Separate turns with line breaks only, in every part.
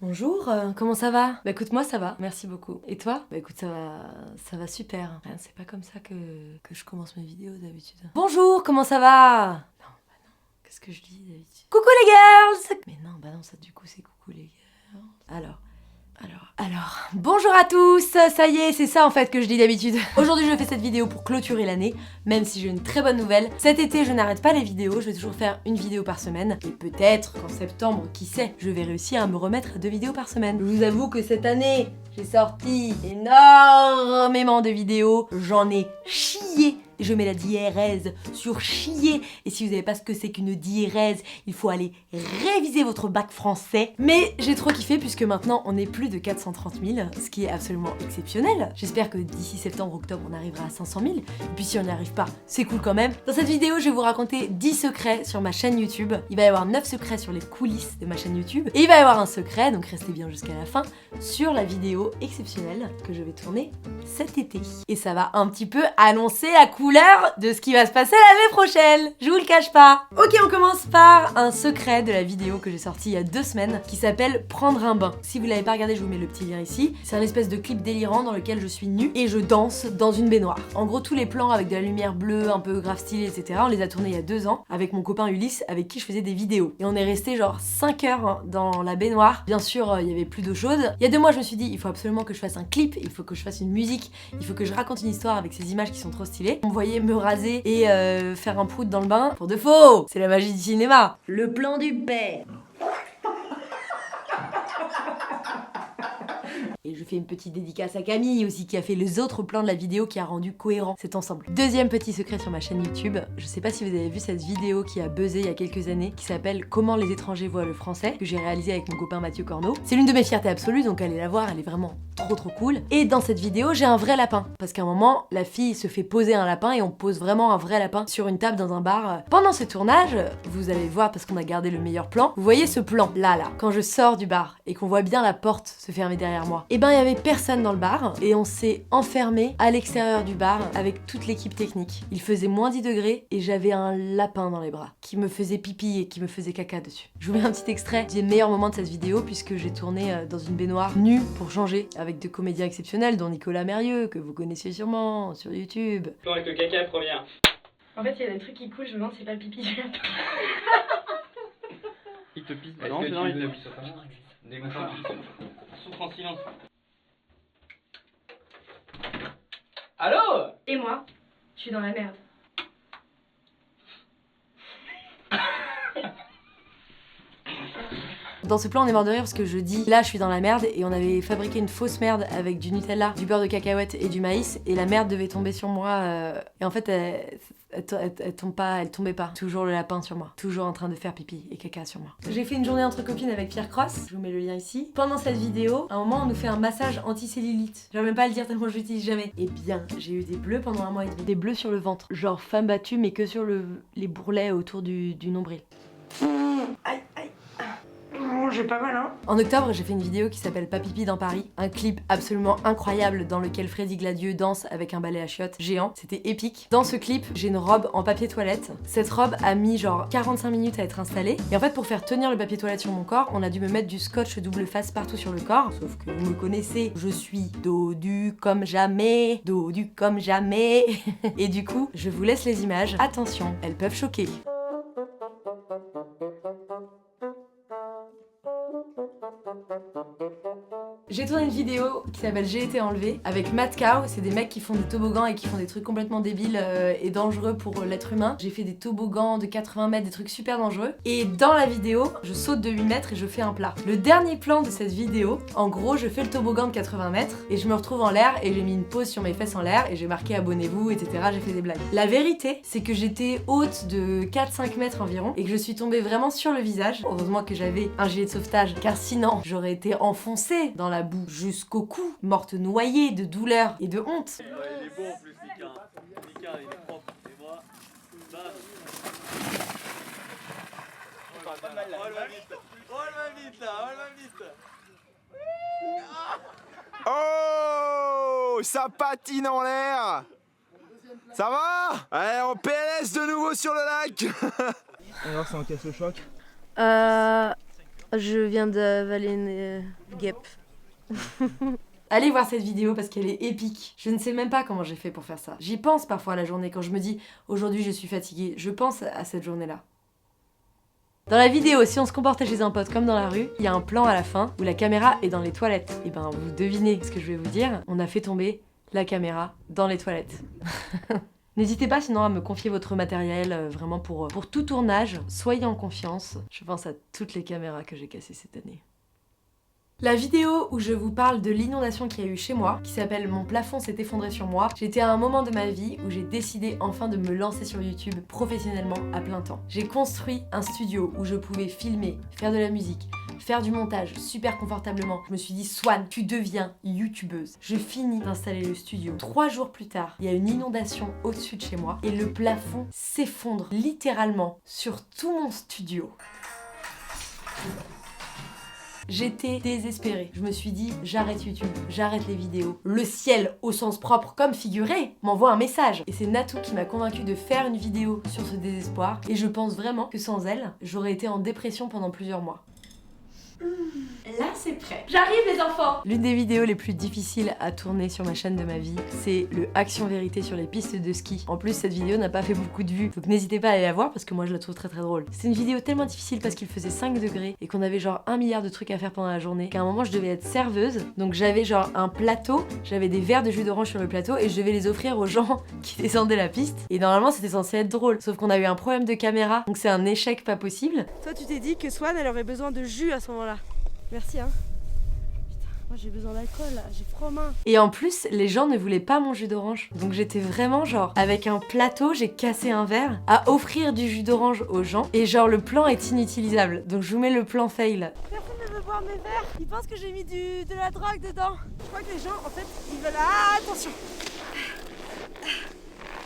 Bonjour, comment ça va? Bah écoute, moi ça va, merci beaucoup. Et toi? Bah écoute, ça va super. Enfin, c'est pas comme ça que je commence mes vidéos d'habitude. Bonjour, comment ça va? Non, bah non, qu'est-ce que je dis d'habitude? Coucou les girls! Mais non, bah non, ça du coup c'est coucou les girls. Alors, bonjour à tous, ça y est, c'est ça en fait que je dis d'habitude. Aujourd'hui je fais cette vidéo pour clôturer l'année, même si j'ai une très bonne nouvelle. Cet été je n'arrête pas les vidéos, je vais toujours faire une vidéo par semaine. Et peut-être qu'en septembre, qui sait, je vais réussir à me remettre à 2 vidéos par semaine. Je vous avoue que cette année, j'ai sorti énormément de vidéos, j'en ai chié. Je mets la diérèse sur chier. Et si vous savez pas ce que c'est qu'une diérèse, il faut aller réviser votre bac français. Mais j'ai trop kiffé puisque maintenant on est plus de 430 000, ce qui est absolument exceptionnel. J'espère que d'ici septembre-octobre on arrivera à 500 000. Et puis si on n'y arrive pas, c'est cool quand même. Dans cette vidéo, je vais vous raconter 10 secrets sur ma chaîne YouTube. Il va y avoir 9 secrets sur les coulisses de ma chaîne YouTube. Et il va y avoir un secret, donc restez bien jusqu'à la fin, sur la vidéo exceptionnelle que je vais tourner cet été. Et ça va un petit peu annoncer la couleur de ce qui va se passer l'année prochaine, je vous le cache pas. Ok, on commence par un secret de la vidéo que j'ai sorti il y a 2 semaines qui s'appelle Prendre un bain. Si vous l'avez pas regardé, je vous mets le petit lien ici. C'est un espèce de clip délirant dans lequel je suis nue et je danse dans une baignoire. En gros, tous les plans avec de la lumière bleue, un peu grave stylé, etc. On les a tournés il y a 2 ans avec mon copain Ulysse avec qui je faisais des vidéos. Et on est resté genre 5 heures dans la baignoire. Bien sûr, il y avait plus d'eau chaude. Il y a 2 mois, je me suis dit, il faut absolument que je fasse un clip, il faut que je fasse une musique, il faut que je raconte une histoire avec ces images qui sont trop stylées. On me voyait me raser et faire un prout dans le bain. Pour de faux! C'est la magie du cinéma. Le plan du père. Et je fais une petite dédicace à Camille aussi qui a fait les autres plans de la vidéo qui a rendu cohérent cet ensemble. Deuxième petit secret sur ma chaîne YouTube, je sais pas si vous avez vu cette vidéo qui a buzzé il y a quelques années qui s'appelle Comment les étrangers voient le français que j'ai réalisé avec mon copain Mathieu Corneau. C'est l'une de mes fiertés absolues donc allez la voir, elle est vraiment trop cool. Et dans cette vidéo j'ai un vrai lapin parce qu'à un moment la fille se fait poser un lapin et on pose vraiment un vrai lapin sur une table dans un bar. Pendant ce tournage, vous allez voir parce qu'on a gardé le meilleur plan, vous voyez ce plan là quand je sors du bar et qu'on voit bien la porte se fermer derrière moi. Et ben il y avait personne dans le bar et on s'est enfermé à l'extérieur du bar avec toute l'équipe technique. Il faisait moins 10 degrés et j'avais un lapin dans les bras qui me faisait pipi et qui me faisait caca dessus. Je vous mets un petit extrait des meilleurs moments de cette vidéo puisque j'ai tourné dans une baignoire nue pour changer avec 2 comédiens exceptionnels dont Nicolas Mérieux que vous connaissez sûrement sur YouTube.
Avec le caca première.
En fait, il y a des trucs qui coulent, je me demande si c'est pas le pipi du lapin.
Il te pisse.
Est-ce
Non,
que
c'est
tu
non, il
veux-
te pisse. Des mouchoirs. Souffre en silence. Allô?
Et moi, je suis dans la merde.
Dans ce plan, on est mort de rire parce que je dis là, je suis dans la merde et on avait fabriqué une fausse merde avec du Nutella, du beurre de cacahuète et du maïs et la merde devait tomber sur moi et en fait elle tombait pas. Toujours le lapin sur moi, toujours en train de faire pipi et caca sur moi. J'ai fait une journée entre copines avec Pierre Cross, je vous mets le lien ici. Pendant cette vidéo, à un moment on nous fait un massage anti-cellulite. J'arrive même pas à le dire tellement je l'utilise jamais. Et bien, j'ai eu des bleus pendant 1 mois et demi. Des bleus sur le ventre, genre femme battue mais que sur les bourrelets autour du nombril. Aïe.
J'ai pas mal, hein.
En octobre, j'ai fait une vidéo qui s'appelle Pas pipi dans Paris, un clip absolument incroyable dans lequel Freddy Gladieux danse avec un balai à chiottes géant, c'était épique. Dans ce clip, j'ai une robe en papier toilette. Cette robe a mis genre 45 minutes à être installée et en fait pour faire tenir le papier toilette sur mon corps, on a dû me mettre du scotch double face partout sur le corps, sauf que vous me connaissez, je suis dodu comme jamais, et du coup, je vous laisse les images. Attention, elles peuvent choquer. J'ai tourné une vidéo qui s'appelle J'ai été enlevée avec Matt Cow, c'est des mecs qui font des toboggans et qui font des trucs complètement débiles et dangereux pour l'être humain. J'ai fait des toboggans de 80 mètres, des trucs super dangereux. Et dans la vidéo, je saute de 8 mètres et je fais un plat. Le dernier plan de cette vidéo, en gros, je fais le toboggan de 80 mètres et je me retrouve en l'air et j'ai mis une pause sur mes fesses en l'air et j'ai marqué abonnez-vous, etc. J'ai fait des blagues. La vérité, c'est que j'étais haute de 4-5 mètres environ et que je suis tombée vraiment sur le visage. Heureusement que j'avais un gilet de sauvetage car sinon, j'aurais été enfoncée dans la boue jusqu'au cou, morte noyée de douleur et de honte.
Il est bon en plus, Nika. Nika, il est propre. Et moi, bam. Oh le mamite là,
Oh, ça patine en l'air. Ça va? Allez, en PLS de nouveau sur le lac.
Alors ça encaisse le choc.
Je viens d'avaler une guêpe. Allez voir cette vidéo parce qu'elle est épique. Je ne sais même pas comment j'ai fait pour faire ça. J'y pense parfois à la journée quand je me dis aujourd'hui je suis fatiguée. Je pense à cette journée-là. Dans la vidéo, si on se comportait chez un pote comme dans la rue, il y a un plan à la fin où la caméra est dans les toilettes. Et ben vous devinez ce que je vais vous dire. On a fait tomber la caméra dans les toilettes. N'hésitez pas sinon à me confier votre matériel, vraiment pour tout tournage. Soyez en confiance. Je pense à toutes les caméras que j'ai cassées cette année. La vidéo où je vous parle de l'inondation qu'il y a eu chez moi, qui s'appelle « Mon plafond s'est effondré sur moi », j'étais à un moment de ma vie où j'ai décidé enfin de me lancer sur YouTube professionnellement à plein temps. J'ai construit un studio où je pouvais filmer, faire de la musique, faire du montage super confortablement. Je me suis dit « Swan, tu deviens youtubeuse ». Je finis d'installer le studio. 3 jours plus tard, il y a une inondation au-dessus de chez moi et le plafond s'effondre littéralement sur tout mon studio. J'étais désespérée. Je me suis dit, j'arrête YouTube, j'arrête les vidéos. Le ciel, au sens propre comme figuré, m'envoie un message. Et c'est Natou qui m'a convaincue de faire une vidéo sur ce désespoir. Et je pense vraiment que sans elle, j'aurais été en dépression pendant plusieurs mois. Là c'est prêt. J'arrive les enfants. L'une des vidéos les plus difficiles à tourner sur ma chaîne de ma vie, c'est le action vérité sur les pistes de ski. En plus cette vidéo n'a pas fait beaucoup de vues, donc n'hésitez pas à aller la voir parce que moi je la trouve très drôle. C'est une vidéo tellement difficile parce qu'il faisait 5 degrés et qu'on avait genre 1 milliard de trucs à faire pendant la journée qu'à un moment je devais être serveuse, donc j'avais genre un plateau, j'avais des verres de jus d'orange sur le plateau et je devais les offrir aux gens qui descendaient la piste. Et normalement c'était censé être drôle, sauf qu'on a eu un problème de caméra, donc c'est un échec pas possible.
Toi tu t'es dit que Swan elle aurait besoin de jus à ce moment-là. Merci hein. Putain, moi j'ai besoin d'alcool là, j'ai froid aux mains.
Et en plus, les gens ne voulaient pas mon jus d'orange. Donc j'étais vraiment genre, avec un plateau, j'ai cassé un verre à offrir du jus d'orange aux gens. Et genre le plan est inutilisable. Donc je vous mets le plan fail.
Personne ne veut boire mes verres. Ils pensent que j'ai mis de la drogue dedans. Je crois que les gens en fait, ils veulent... Ah attention.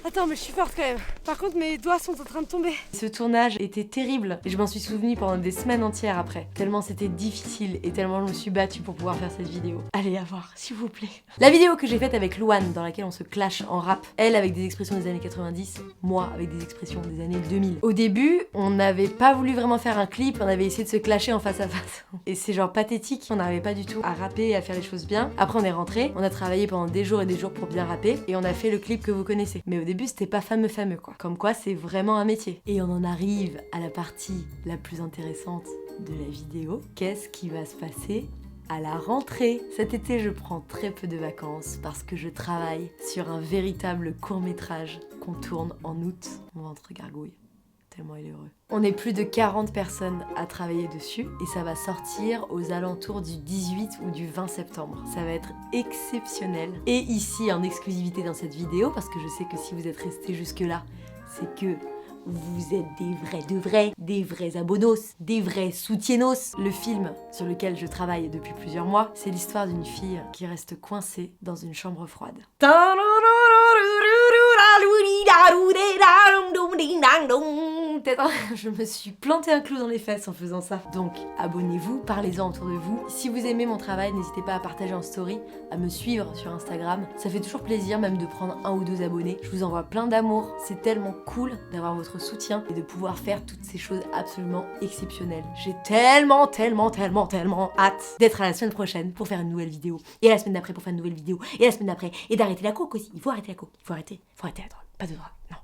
Attends, mais je suis forte quand même. Par contre, mes doigts sont en train de tomber.
Ce tournage était terrible et je m'en suis souvenue pendant des semaines entières après. Tellement c'était difficile et tellement je me suis battue pour pouvoir faire cette vidéo. Allez la voir, s'il vous plaît. La vidéo que j'ai faite avec Louane, dans laquelle on se clash en rap, elle avec des expressions des années 90, moi avec des expressions des années 2000. Au début, on n'avait pas voulu vraiment faire un clip, on avait essayé de se clasher en face à face. Et c'est genre pathétique, on n'arrivait pas du tout à rapper et à faire les choses bien. Après on est rentré, on a travaillé pendant des jours et des jours pour bien rapper et on a fait le clip que vous connaissez. Mais au début c'était pas fameux quoi. Comme quoi c'est vraiment un métier. Et on en arrive à la partie la plus intéressante de la vidéo. Qu'est-ce qui va se passer à la rentrée? Cet été je prends très peu de vacances parce que je travaille sur un véritable court-métrage qu'on tourne en août. Mon ventre gargouille. Tellement il est heureux. On est plus de 40 personnes à travailler dessus et ça va sortir aux alentours du 18 ou du 20 septembre. Ça va être exceptionnel. Et ici en exclusivité dans cette vidéo, parce que je sais que si vous êtes restés jusque là, c'est que vous êtes des vrais abonos, des vrais soutienos. Le film sur lequel je travaille depuis plusieurs mois, c'est l'histoire d'une fille qui reste coincée dans une chambre froide. Je me suis planté un clou dans les fesses en faisant ça. Donc abonnez-vous, parlez-en autour de vous. Si vous aimez mon travail, n'hésitez pas à partager en story, à me suivre sur Instagram. Ça fait toujours plaisir même de prendre 1 ou 2 abonnés. Je vous envoie plein d'amour. C'est tellement cool d'avoir votre soutien et de pouvoir faire toutes ces choses absolument exceptionnelles. J'ai tellement hâte d'être à la semaine prochaine pour faire une nouvelle vidéo. Et la semaine d'après pour faire une nouvelle vidéo. Et la semaine d'après. Et d'arrêter la coke aussi. Il faut arrêter la coke. Il faut arrêter la drogue. Pas de drogue. Non.